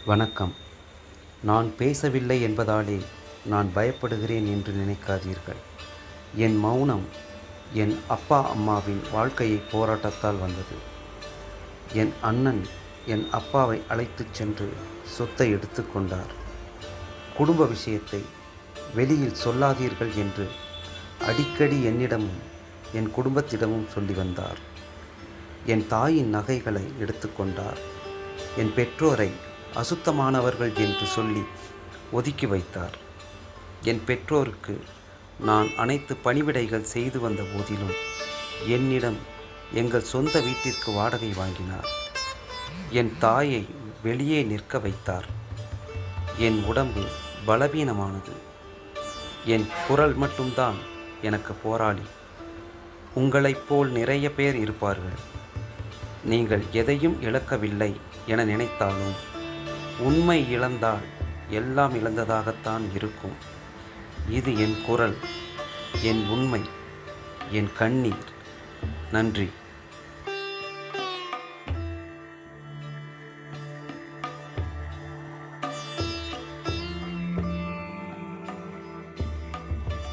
வணக்கம். நான் பேசவில்லை என்பதாலே நான் பயப்படுகிறேன் என்று நினைக்காதீர்கள். என் மௌனம் என் அப்பா அம்மாவின் வாழ்க்கையை போராட்டத்தால் வந்தது. என் அண்ணன் என் அப்பாவை அழைத்துச் சென்று சொத்தை எடுத்துக்கொண்டார். குடும்ப விஷயத்தை வெளியில் சொல்லாதீர்கள் என்று அடிக்கடி என்னிடமும் என் குடும்பத்திடமும் சொல்லி வந்தார். என் தாயின் நகைகளை எடுத்துக்கொண்டார். என் பெற்றோரை அசுத்தமானவர்கள் என்று சொல்லி ஒதுக்கி வைத்தார். என் பெற்றோருக்கு நான் அனைத்து பணிவிடைகள் செய்து வந்த போதிலும் என்னிடம் எங்கள் சொந்த வீட்டிற்கு வாடகை வாங்கினார். என் தாயை வெளியே நிற்க வைத்தார். என் உடம்பு பலவீனமானது. என் குரல் மட்டும்தான் எனக்கு போராளி. உங்களைப் போல் நிறைய பேர் இருப்பார்கள். நீங்கள் எதையும் இழக்கவில்லை என நினைத்தாலும் உண்மை இழந்தால் எல்லாம் இழந்ததாகத்தான் இருக்கும். இது என் குரல், என் உண்மை, என் கண்ணீர். நன்றி.